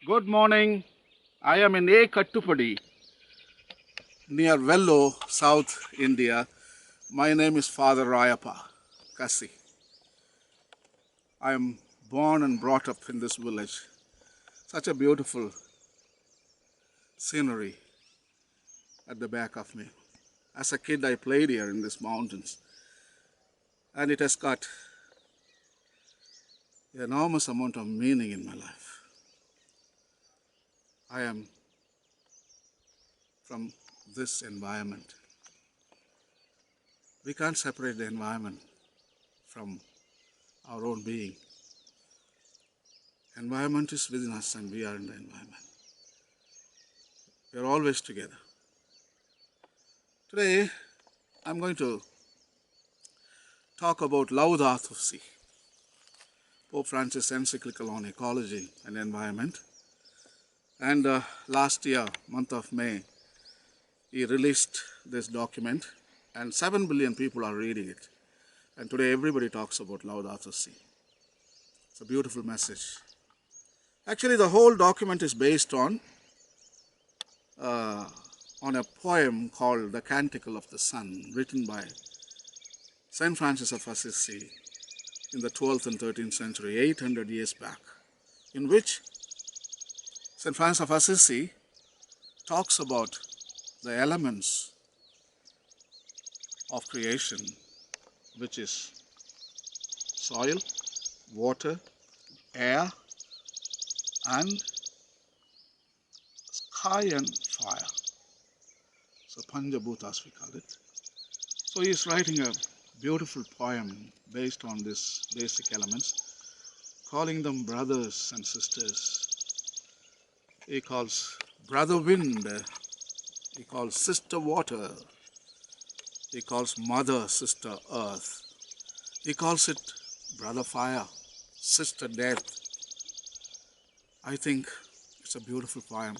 Good morning. I am in A Kattupadi near Vellore, South India. My name is Father Rayappa, Kasi. I am born and brought up in this village. Such a beautiful scenery at the back of me. As a kid, I played here in these mountains, and it has got an enormous amount of meaning in my life. I am from this environment. We can't separate the environment from our own being. Environment is within us and we are in the environment. We are always together. Today, I'm going to talk about Laudato Si, Pope Francis' encyclical on ecology and environment. And last year, month of May, he released this document and 7 billion people are reading it. And today everybody talks about Laudato Si. It's a beautiful message. Actually, the whole document is based on a poem called The Canticle of the Sun, written by Saint Francis of Assisi in the 12th and 13th century, 800 years back, in which Saint Francis of Assisi talks about the elements of creation, which is soil, water, air, and sky and fire. So Panjabhutas we call it. So he is writing a beautiful poem based on these basic elements, calling them brothers and sisters. He calls brother wind, he calls sister water, he calls mother sister earth, he calls it brother fire, sister death. I think it's a beautiful poem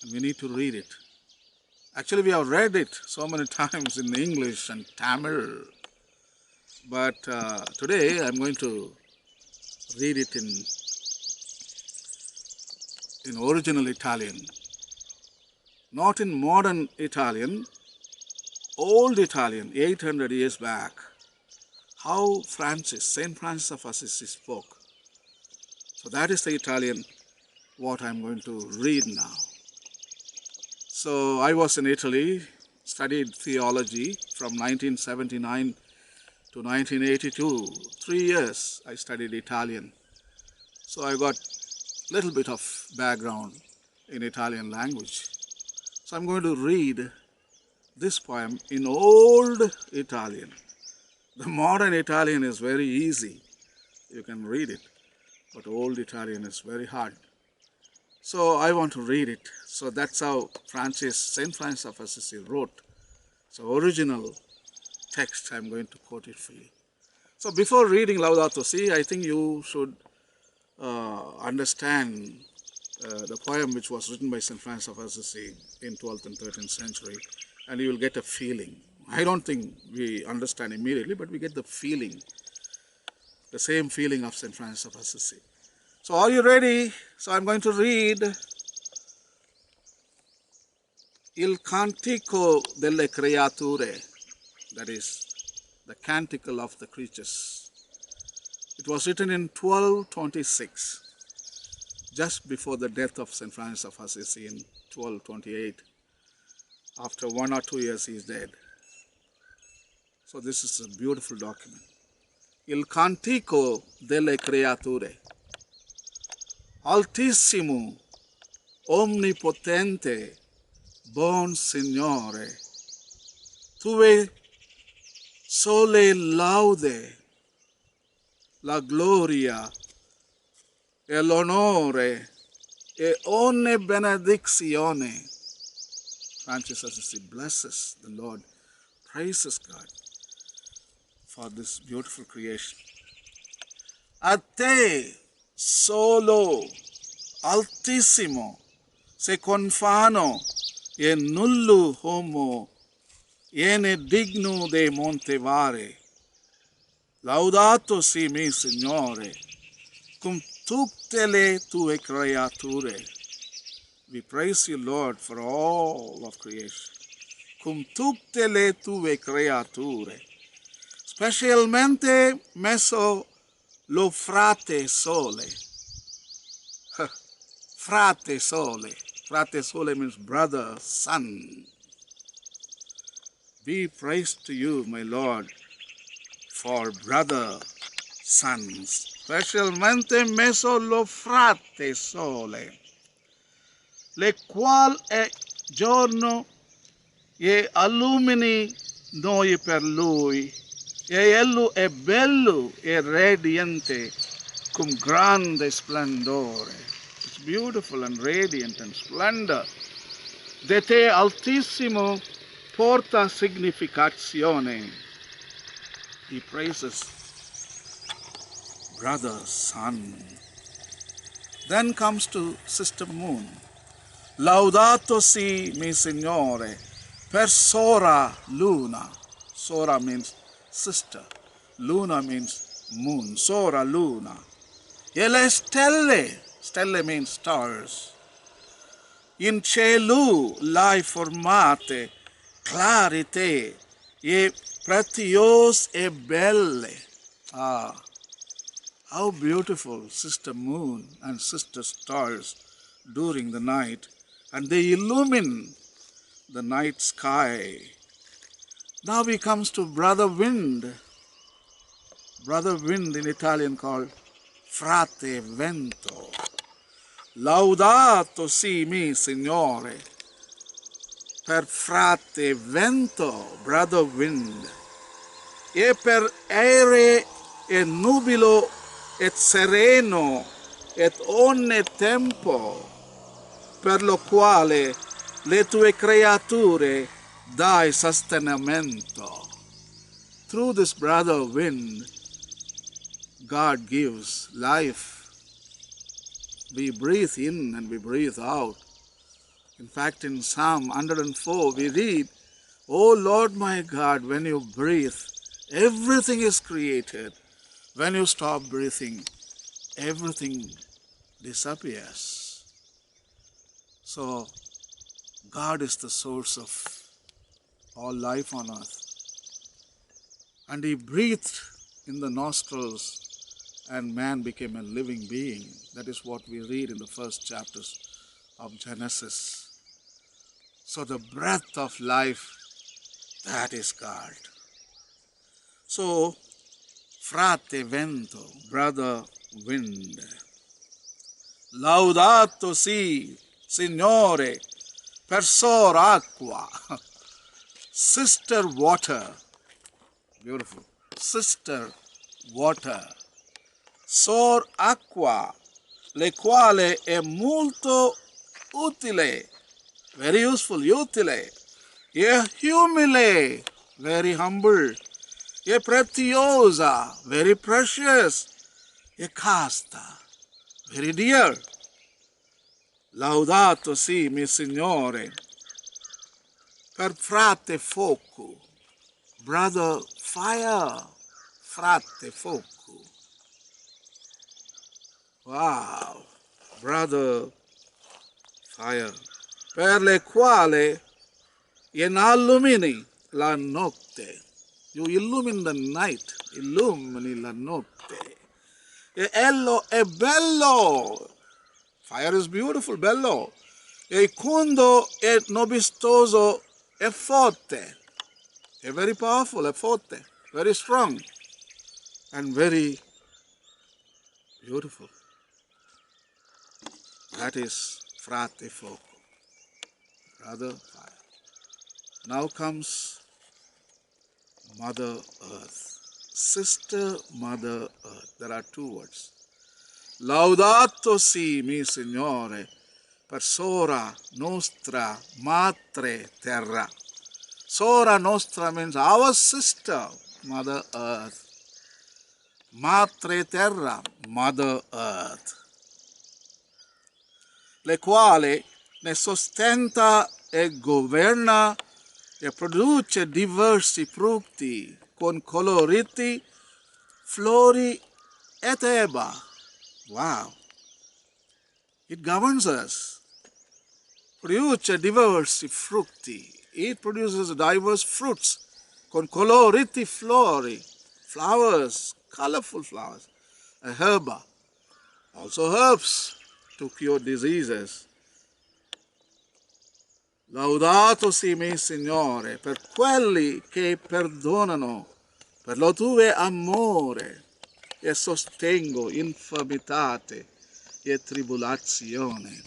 and we need to read it. Actually, we have read it so many times in English and Tamil, but today I'm going to read it in original Italian, not in modern Italian, old Italian, 800 years back, how Saint Francis of Assisi spoke. So that is the Italian, what I'm going to read now. So I was in Italy, studied theology from 1979 to 1982. 3 years I studied Italian. So I got a little bit of background in Italian language. So I'm going to read this poem in old Italian. The modern Italian is very easy. You can read it. But old Italian is very hard. So I want to read it. So that's how Saint Francis of Assisi wrote. So original text, I'm going to quote it for you. So before reading Laudato Si, I think you should understand the poem which was written by Saint Francis of Assisi in 12th and 13th century, and you will get a feeling. I don't think we understand immediately, but we get the feeling, the same feeling of Saint Francis of Assisi. So are you ready? So I'm going to read Il Cantico delle Creature, that is the Canticle of the Creatures. It was written in 1226, just before the death of Saint Francis of Assisi in 1228. After 1 or 2 years he is dead. So this is a beautiful document. Il Cantico delle Creature. Altissimo, omnipotente, buon Signore, tue sole laude, la gloria e l'onore e ogni benedizione. Francis Assisi blesses the Lord, praises God for this beautiful creation. A te solo, altissimo, se confano e nullo homo, iene digno de montevare. Laudato si mi Signore, cum tutte tutte le tue creature. We praise you, Lord, for all of creation. Cum tutte le tue creature. Specialmente messo lo frate sole. Frate sole. Frate sole means brother, son. Be praised to you, my Lord, for brother, sons. Specialmente messo lo frate sole, le qual è giorno e illumini noi per lui, e ello è bello e radiante cum grande splendore. It's beautiful and radiant and splendor. De te altissimo porta significazione. He praises brother, son. Then comes to Sister Moon. Laudato si mi Signore per Sora Luna. Sora means sister. Luna means moon. Sora Luna. E le stelle. Stelle means stars. In cielo lai formate clarite e pretios e belle. Ah, how beautiful Sister Moon and Sister Stars during the night, and they illumine the night sky. Now he comes to Brother Wind. Brother Wind in Italian called Frate Vento. Laudato si mi Signore per Frate Vento, Brother Wind, e per aere e nubilo et sereno et onne tempo, per lo quale le tue creature dai sostentamento. Through this brother wind, God gives life. We breathe in and we breathe out. In fact, in Psalm 104, we read, O Lord my God, when you breathe, everything is created. When you stop breathing, everything disappears. So, God is the source of all life on earth. And He breathed in the nostrils and man became a living being. That is what we read in the first chapters of Genesis. So the breath of life, that is God. So, frate vento, brother wind. Laudato si, Signore, per sor acqua. Sister water. Beautiful. Sister water. Sor acqua, le quale è molto utile, very useful, utile, e humile, very humble, e preziosa, very precious, e casta, very dear. Laudato si mi Signore per frate fuoco, brother fire, frate fuoco. Wow, brother fire, per le quale illumini la notte. You illumine the night, illumini la notte. E ello è bello. Fire is beautiful, bello. E quando è nobistoso è forte. È very powerful, è forte, very strong, and very beautiful. That is frate fuoco, brother fire. Now comes Mother Earth, Sister Mother Earth. There are two words. Laudato si mi Signore per Sora nostra Madre Terra. Sora nostra means our sister, Mother Earth. Madre Terra, Mother Earth. Le quale ne sostenta e governa e produce diversi frutti con coloriti, flori et erba. Wow! It governs us. Produce diversi frutti. It produces diverse fruits. Con coloriti flori. Flowers, colorful flowers. A herba. Also herbs to cure diseases. Laudato si mi Signore per quelli che perdonano per lo tuo amore e sostengo infirmitate e tribulazione.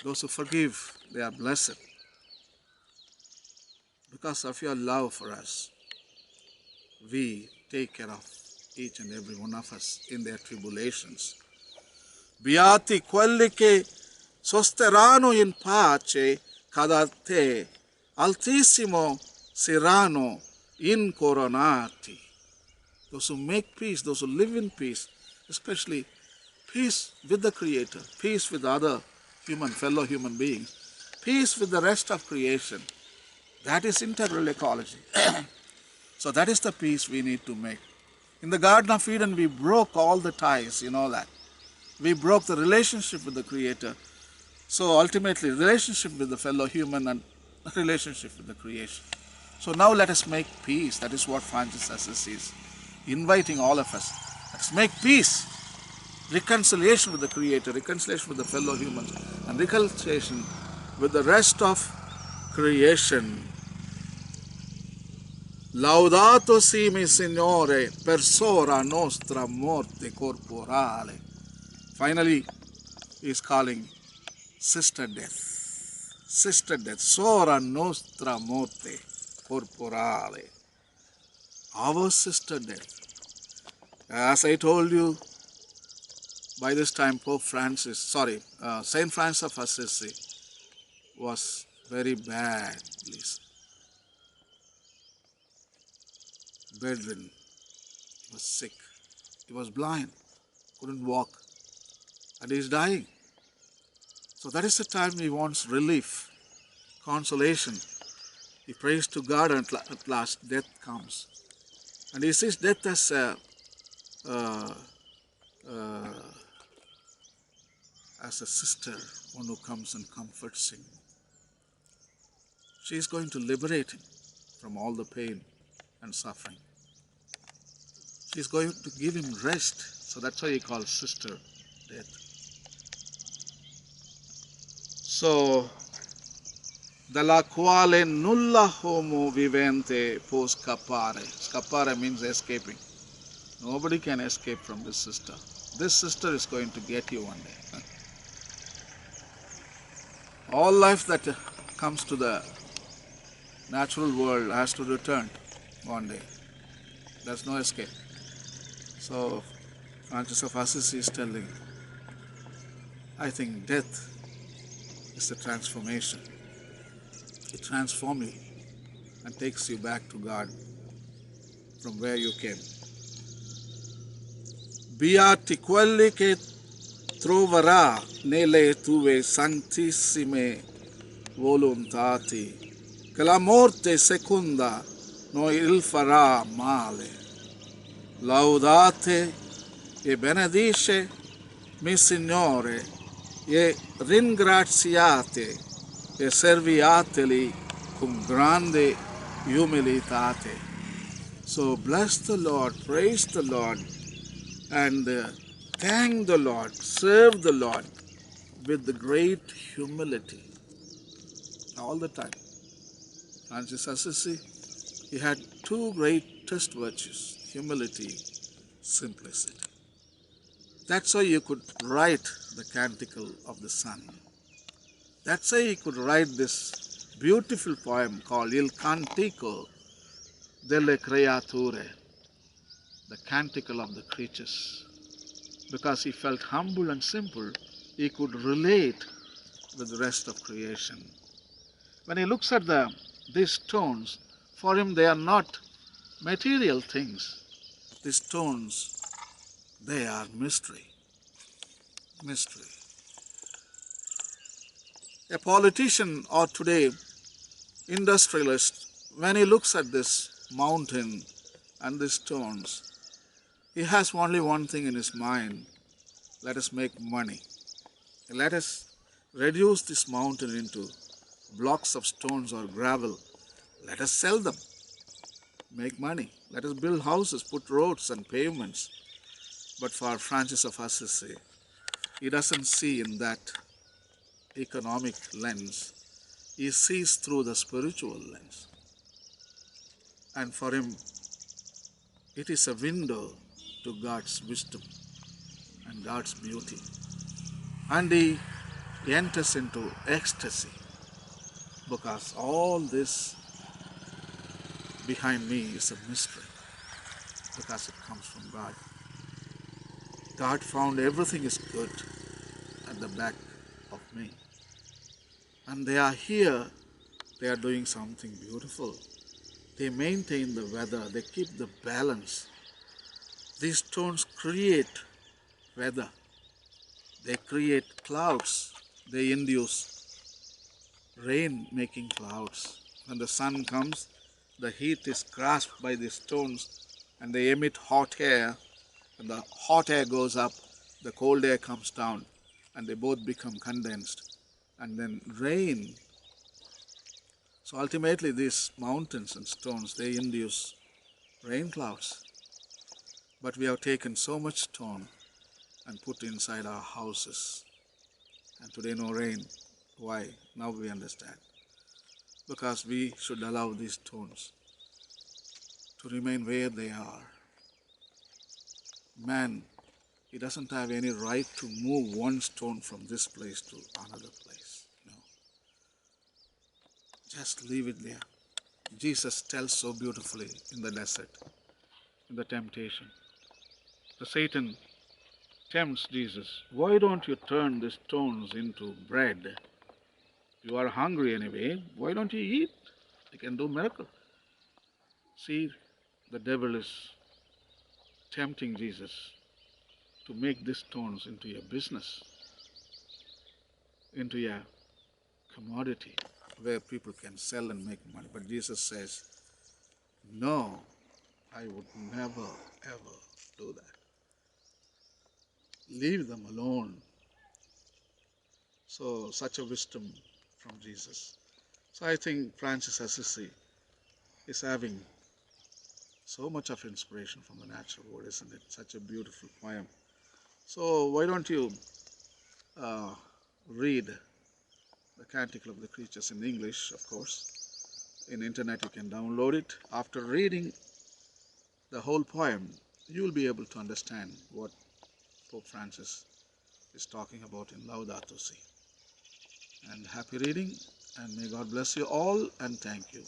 Those who forgive, they are blessed because of your love for us. We take care of each and every one of us in their tribulations. Beati quelli che sosterranno in pace cada te, altissimo saranno incoronati. Those who make peace, those who live in peace, especially peace with the Creator, peace with other fellow human beings, peace with the rest of creation. That is integral ecology. So that is the peace we need to make. In the Garden of Eden, we broke all the ties, you know that. We broke the relationship with the Creator. So ultimately, relationship with the fellow human and relationship with the creation. So now let us make peace. That is what Francis Assisi is inviting all of us. Let's make peace. Reconciliation with the Creator, reconciliation with the fellow humans, and reconciliation with the rest of creation. Laudato si mi Signore per sora nostra morte corporale. Finally, he is calling sister death. Sister death, sora nostra morte corporale. Our sister death. As I told you, by this time Saint Francis of Assisi was very badly bedridden. He was sick. He was blind, couldn't walk, and he is dying. So that is the time he wants relief, consolation. He prays to God, and at last death comes. And he sees death as a sister, one who comes and comforts him. She is going to liberate him from all the pain and suffering. She is going to give him rest. So that's why he calls sister death. So, dalla quale nulla homo vivente può scappare. Scappare means escaping. Nobody can escape from this sister. This sister is going to get you one day. All life that comes to the natural world has to return one day. There's no escape. So, Francis of Assisi is telling, I think death is the transformation. It transforms you and takes you back to God from where you came. Beati quelli che troverà nelle tue santissime volontati, che la morte seconda non il farà male. Laudate e benedice mi Signore e ringraziate e serviateli con grande umilitate. So bless the Lord, praise the Lord, and thank the Lord, serve the Lord with the great humility all the time. Francis Assisi, he had two greatest virtues, humility, simplicity. That's why you could write the Canticle of the Sun. That's why he could write this beautiful poem called Il Canticle delle Creature, the Canticle of the Creatures. Because he felt humble and simple, he could relate with the rest of creation. When he looks at these stones, for him they are not material things. These stones, they are mystery. Mystery. A politician or today industrialist, when he looks at this mountain and these stones, he has only one thing in his mind: let us make money. Let us reduce this mountain into blocks of stones or gravel. Let us sell them, make money. Let us build houses, put roads and pavements. But for Francis of Assisi, he doesn't see in that economic lens. He sees through the spiritual lens. And for him, it is a window to God's wisdom and God's beauty. And he enters into ecstasy because all this behind me is a mystery because it comes from God. God found everything is good at the back of me. And they are here, they are doing something beautiful. They maintain the weather, they keep the balance. These stones create weather, they create clouds, they induce rain making clouds. When the sun comes, the heat is grasped by these stones and they emit hot air. When the hot air goes up, the cold air comes down and they both become condensed and then rain. So ultimately these mountains and stones, they induce rain clouds. But we have taken so much stone and put inside our houses. And today no rain. Why? Now we understand. Because we should allow these stones to remain where they are. Man, he doesn't have any right to move one stone from this place to another place. No. Just leave it there. Jesus tells so beautifully in the desert, in the temptation. The Satan tempts Jesus. Why don't you turn the stones into bread? You are hungry anyway. Why don't you eat? You can do miracle. See, the devil is tempting Jesus to make these stones into a business, into a commodity where people can sell and make money. But Jesus says, no, I would never, ever do that. Leave them alone. So, such a wisdom from Jesus. So I think Francis Assisi is having so much of inspiration from the natural world, isn't it? Such a beautiful poem. So why don't you read the Canticle of the Creatures in English, of course. In internet you can download it. After reading the whole poem, you will be able to understand what Pope Francis is talking about in Laudato Si. And happy reading, and may God bless you all, and thank you.